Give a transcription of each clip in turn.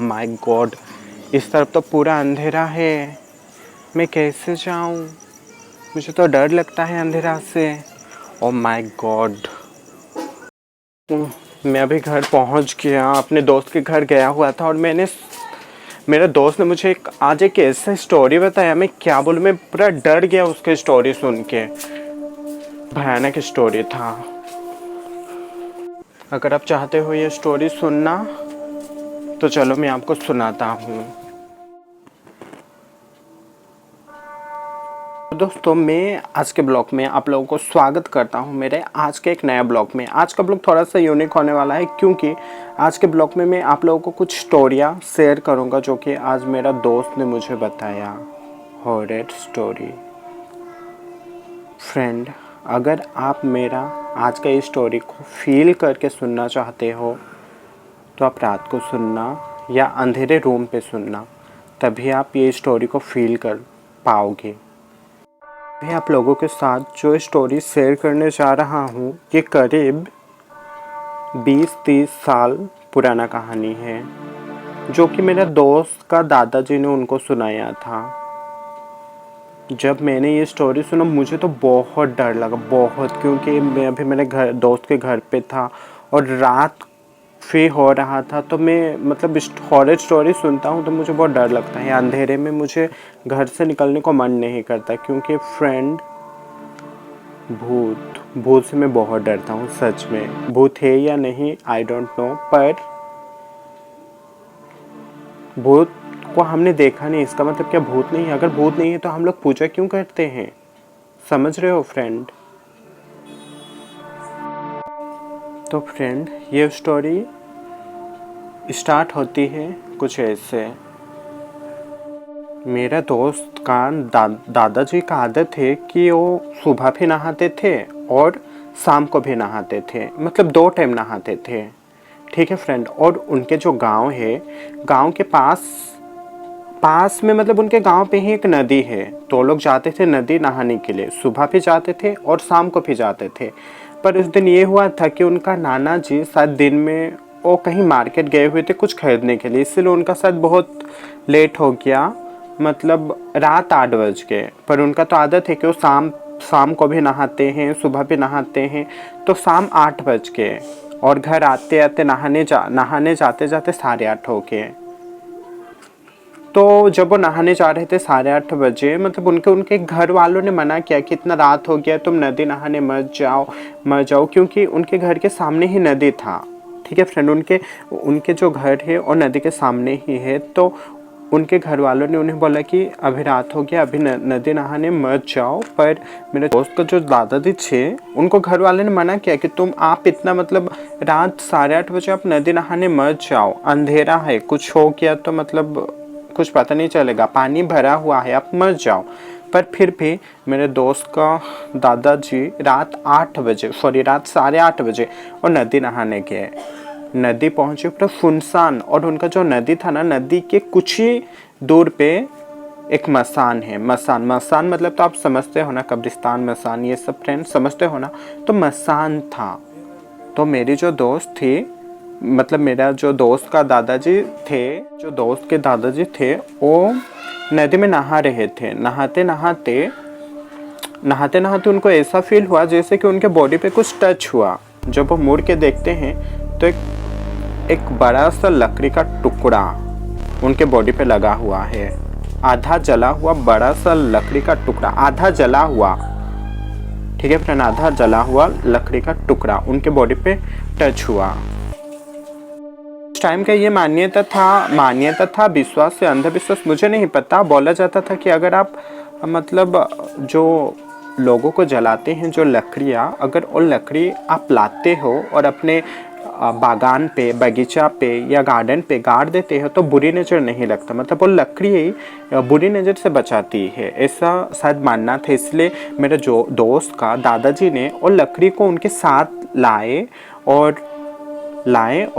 My God, इस तरफ तो पूरा अंधेरा है, मैं कैसे जाऊं? मुझे तो डर लगता है अंधेरा से। ओ माय गॉड, मैं अभी घर पहुंच गया। अपने दोस्त के घर गया हुआ था और मेरे दोस्त ने मुझे आज एक ऐसा स्टोरी बताया, मैं क्या बोलूं, मैं पूरा डर गया उसकी स्टोरी सुन के। भयानक स्टोरी था। अगर आप चाहते हो ये स्टोरी सुनना तो चलो मैं आपको सुनाता हूँ। दोस्तों, मैं आज के ब्लॉग में आप लोगों को स्वागत करता हूं मेरे आज के एक नया ब्लॉग में। आज का ब्लॉग थोड़ा सा यूनिक होने वाला है क्योंकि आज के ब्लॉग में मैं आप लोगों को कुछ स्टोरियां शेयर करूंगा जो कि आज मेरा दोस्त ने मुझे बताया। Horror story. फ्रेंड, अगर आप मेरा आज का इस स्टोरी को फील करके सुनना चाहते हो तो आप रात को सुनना या अंधेरे रूम पे सुनना, तभी आप ये स्टोरी को फील कर पाओगे। मैं आप लोगों के साथ जो स्टोरी शेयर करने जा रहा हूँ ये करीब 20-30 साल पुराना कहानी है, जो कि मेरे दोस्त का दादाजी ने उनको सुनाया था। जब मैंने ये स्टोरी सुना मुझे तो बहुत डर लगा, बहुत, क्योंकि मैं अभी मेरे दोस्त के घर पे था और रात फे हो रहा था। तो मैं मतलब हॉरर स्टोरी सुनता हूँ तो मुझे बहुत डर लगता है। अंधेरे में मुझे घर से निकलने को मन नहीं करता क्योंकि फ्रेंड, भूत से मैं बहुत डरता हूँ। सच में भूत है या नहीं आई डोंट नो, पर भूत को हमने देखा नहीं इसका मतलब क्या भूत नहीं है? अगर भूत नहीं है तो हम लोग पूजा क्यों करते हैं? समझ रहे हो फ्रेंड? तो फ्रेंड, ये स्टोरी स्टार्ट होती है कुछ ऐसे। मेरा दोस्त का दादाजी का आदत है कि वो सुबह भी नहाते थे और शाम को भी नहाते थे, मतलब 2 टाइम नहाते थे। ठीक है फ्रेंड। और उनके जो गांव है, गांव के पास में मतलब उनके गांव पे ही एक नदी है, तो लोग जाते थे नदी नहाने के लिए। सुबह भी जाते थे और शाम को भी जाते थे। पर उस दिन ये हुआ था कि उनका नाना जी शायद दिन में वो कहीं मार्केट गए हुए थे कुछ खरीदने के लिए, इसलिए उनका शायद बहुत लेट हो गया, मतलब रात 8 बज गए। पर उनका तो आदत है कि वो शाम को भी नहाते हैं, सुबह भी नहाते हैं। तो शाम 8 बज गए और घर आते आते नहाने जाते जाते 8:30 हो गए। तो जब वो नहाने जा रहे थे 8:30 बजे, मतलब उनके घर वालों ने मना किया कि इतना रात हो गया, तुम नदी नहाने मत जाओ, क्योंकि उनके घर के सामने ही नदी था। ठीक है फ्रेंड, उनके जो घर है और नदी के सामने ही है। तो उनके घर वालों ने उन्हें बोला कि अभी रात हो गया, अभी नदी नहाने मत जाओ। पर मेरे दोस्त का जो दादाजी थे उनको घर वालों ने मना किया कि आप इतना मतलब रात 8:30 बजे आप नदी नहाने मत जाओ, अंधेरा है, कुछ हो गया तो मतलब कुछ पता नहीं चलेगा, पानी भरा हुआ है, आप मत जाओ। पर फिर भी मेरे दोस्त का दादाजी रात 8:30 बजे और नदी नहाने गए। नदी पहुंचे पूरा सुनसान, और उनका जो नदी था ना, नदी के कुछ ही दूर पे एक मसान है। मसान मतलब तो आप समझते हो ना, कब्रिस्तान, मसान, ये सब फ्रेंड समझते हो ना। तो मसान था। तो मेरी जो दोस्त थी, मतलब मेरा जो दोस्त का दादाजी थे, जो दोस्त के दादाजी थे, वो नदी में नहा रहे थे। नहाते नहाते उनको ऐसा फील हुआ जैसे कि उनके बॉडी पे कुछ टच हुआ। जब वो मुड़ के देखते हैं तो एक बड़ा सा लकड़ी का टुकड़ा उनके बॉडी पे लगा हुआ है। आधा जला हुआ बड़ा सा लकड़ी का टुकड़ा, आधा जला हुआ, ठीक है फ्रेंड, आधा जला हुआ लकड़ी का टुकड़ा उनके बॉडी पे टच हुआ। उस टाइम का ये मान्यता था, विश्वास से अंधविश्वास मुझे नहीं पता। बोला जाता था कि अगर आप मतलब जो लोगों को जलाते हैं जो लकड़ियाँ, अगर वो लकड़ी आप लाते हो और अपने बागान पे, बगीचा पे या गार्डन पे गाड़ देते हो तो बुरी नज़र नहीं लगता, मतलब वो लकड़ी बुरी नज़र से बचाती है, ऐसा शायद मानना था। इसलिए मेरे जो दोस्त का दादाजी ने वो लकड़ी को उनके साथ लाए और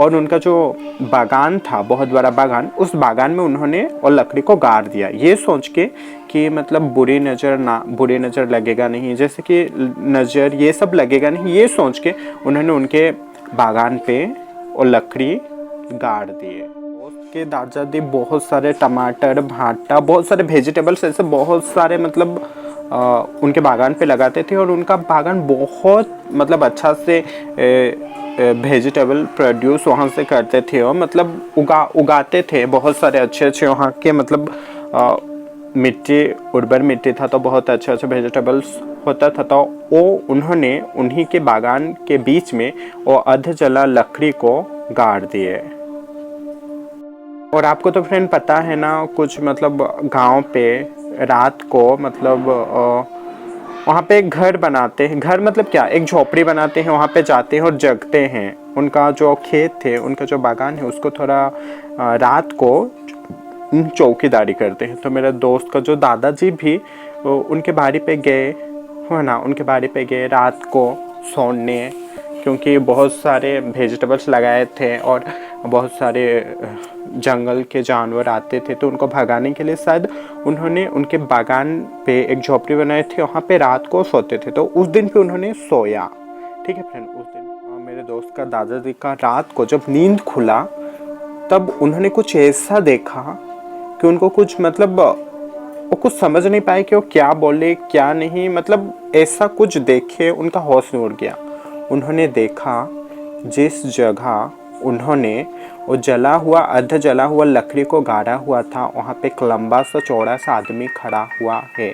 उनका जो बागान था, बहुत बड़ा बागान, उस बागान में उन्होंने वो लकड़ी को गाड़ दिया, ये सोच के कि मतलब बुरी नज़र लगेगा नहीं, जैसे कि नज़र ये सब लगेगा नहीं, ये सोच के उन्होंने उनके बागान पे वो लकड़ी गाड़ दिए। दोस्त उनके दादा दादी बहुत सारे टमाटर, भाटा, बहुत सारे वेजिटेबल्स, ऐसे बहुत सारे मतलब उनके बागान पे लगाते थे। और उनका बागान बहुत मतलब अच्छा से वेजिटेबल प्रोड्यूस वहाँ से करते थे और मतलब उगाते थे बहुत सारे अच्छे अच्छे वहाँ के मतलब मिट्टी, उर्वर मिट्टी था तो बहुत अच्छे अच्छे वेजिटेबल्स होता था। तो वो उन्होंने उन्हीं के बागान के बीच में वो अध जला लकड़ी को गाड़ दिए। और आपको तो फ्रेंड पता है ना, कुछ मतलब गांव पे रात को मतलब वहाँ पे एक घर बनाते हैं, घर मतलब क्या, एक झोपड़ी बनाते हैं, वहाँ पे जाते हैं और जगते हैं। उनका जो खेत थे, उनका जो बागान है, उसको थोड़ा रात को चौकीदारी करते हैं। तो मेरे दोस्त का जो दादाजी भी उनके बाड़ी पे गए हो ना, उनके बाड़ी पे गए रात को सोने, क्योंकि बहुत सारे वेजिटेबल्स लगाए थे और बहुत सारे जंगल के जानवर आते थे, तो उनको भगाने के लिए शायद उन्होंने उनके बागान पे एक झोपड़ी बनाई थी, वहाँ पे रात को सोते थे। तो उस दिन पे उन्होंने सोया। ठीक है फ्रेंड, उस दिन मेरे दोस्त का दादाजी का रात को जब नींद खुला तब उन्होंने कुछ ऐसा देखा कि उनको कुछ मतलब वो कुछ समझ नहीं पाए कि वो क्या बोले क्या नहीं, मतलब ऐसा कुछ देखे उनका होश उड़ गया। उन्होंने देखा जिस जगह उन्होंने वो जला हुआ, अर्ध जला हुआ लकड़ी को गाड़ा हुआ था, वहाँ पे एक लंबा सा चौड़ा सा आदमी खड़ा हुआ है।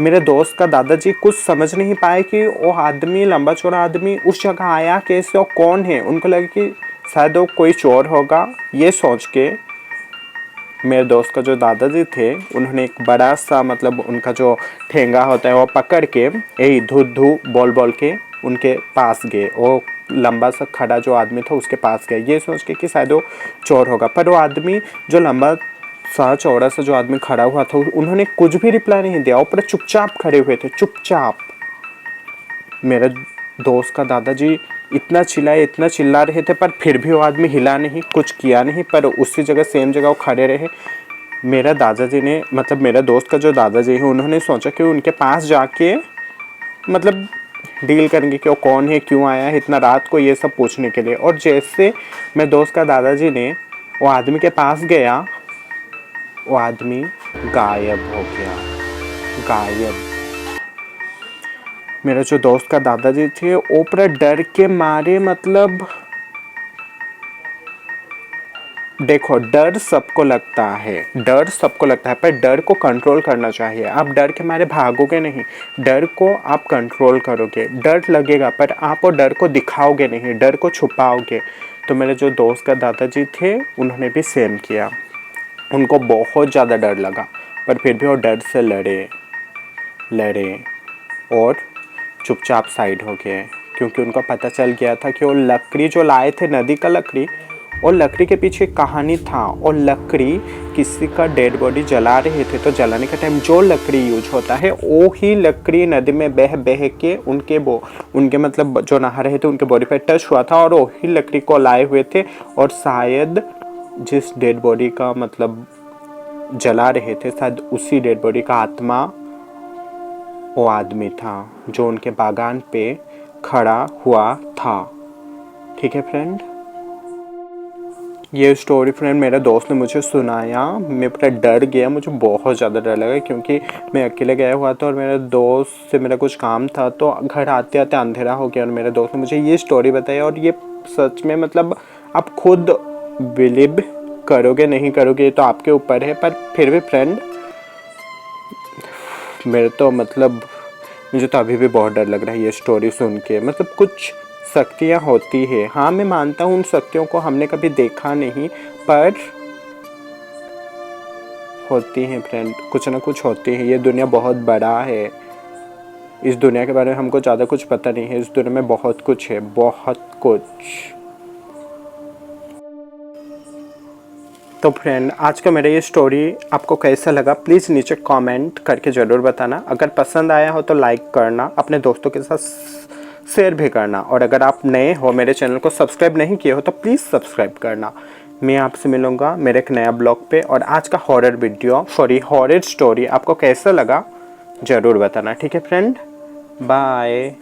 मेरे दोस्त का दादाजी कुछ समझ नहीं पाए कि वो आदमी, लंबा चौड़ा आदमी उस जगह आया कैसे और कौन है। उनको लगा कि शायद वो कोई चोर होगा। ये सोच के मेरे दोस्त का जो दादाजी थे, उन्होंने एक बड़ा सा मतलब उनका जो ठेंगा होता है वो पकड़ के यही धू धू बोल बोल के उनके पास गए। वो लंबा सा खड़ा जो आदमी था उसके पास गए, ये सोच के कि शायद वो चोर होगा। पर वो आदमी, जो लंबा सा चौड़ा सा जो आदमी खड़ा हुआ था, उन्होंने कुछ भी रिप्लाई नहीं दिया, ऊपर चुपचाप खड़े हुए थे, चुपचाप। मेरे दोस्त का दादाजी इतना चिल्ला रहे थे, पर फिर भी वो आदमी हिला नहीं, कुछ किया नहीं, पर उसी जगह सेम जगह वो खड़े रहे। मेरा दादाजी ने, मतलब मेरा दोस्त का जो दादाजी है, उन्होंने सोचा कि उनके पास जाके मतलब डील करेंगे कि वो कौन है, क्यों आया है इतना रात को, ये सब पूछने के लिए। और जैसे मेरे दोस्त का दादाजी ने वो आदमी के पास गया, वो आदमी गायब हो गया, गायब। मेरा जो दोस्त का दादाजी थे वो पूरा डर के मारे, मतलब देखो डर सबको लगता है, डर सबको लगता है, पर डर को कंट्रोल करना चाहिए। आप डर के मारे भागोगे नहीं, डर को आप कंट्रोल करोगे। डर लगेगा पर आप वो डर को दिखाओगे नहीं, डर को छुपाओगे। तो मेरे जो दोस्त का दादाजी थे, उन्होंने भी सेम किया। उनको बहुत ज़्यादा डर लगा, पर फिर भी वो डर से लड़े और चुपचाप साइड हो गए, क्योंकि उनको पता चल गया था कि वो लकड़ी जो लाए थे, नदी का लकड़ी, और लकड़ी के पीछे कहानी था। और लकड़ी किसी का डेड बॉडी जला रहे थे, तो जलाने का टाइम जो लकड़ी यूज होता है, वो ही लकड़ी नदी में बह के उनके मतलब जो नहा रहे थे उनके बॉडी पे टच हुआ था, और वही लकड़ी को लाए हुए थे। और शायद जिस डेड बॉडी का मतलब जला रहे थे, शायद उसी डेड बॉडी का आत्मा वो आदमी था जो उनके बागान पे खड़ा हुआ था। ठीक है फ्रेंड, ये स्टोरी फ्रेंड मेरे दोस्त ने मुझे सुनाया, मैं पूरा डर गया, मुझे बहुत ज़्यादा डर लगा, क्योंकि मैं अकेले गया हुआ था और मेरे दोस्त से मेरा कुछ काम था, तो घर आते आते अंधेरा हो गया। और मेरे दोस्त ने मुझे ये स्टोरी बताई, और ये सच में मतलब आप खुद बिलीव करोगे नहीं करोगे ये तो आपके ऊपर है, पर फिर भी फ्रेंड मेरे तो मतलब मुझे तो अभी भी बहुत डर लग रहा है ये स्टोरी सुन के। मतलब कुछ शक्तियाँ होती है, हाँ मैं मानता हूँ उन शक्तियों को हमने कभी देखा नहीं, पर होती हैं फ्रेंड, कुछ ना कुछ होती है। ये दुनिया बहुत बड़ा है, इस दुनिया के बारे में हमको ज़्यादा कुछ पता नहीं है, इस दुनिया में बहुत कुछ है, बहुत कुछ। तो फ्रेंड आज का मेरा ये स्टोरी आपको कैसा लगा, प्लीज़ नीचे कमेंट करके ज़रूर बताना। अगर पसंद आया हो तो लाइक करना, अपने दोस्तों के साथ शेयर भी करना, और अगर आप नए हो, मेरे चैनल को सब्सक्राइब नहीं किए हो, तो प्लीज़ सब्सक्राइब करना। मैं आपसे मिलूँगा मेरे एक नया ब्लॉग पे। और आज का हॉरर स्टोरी आपको कैसा लगा ज़रूर बताना। ठीक है फ्रेंड, बाय।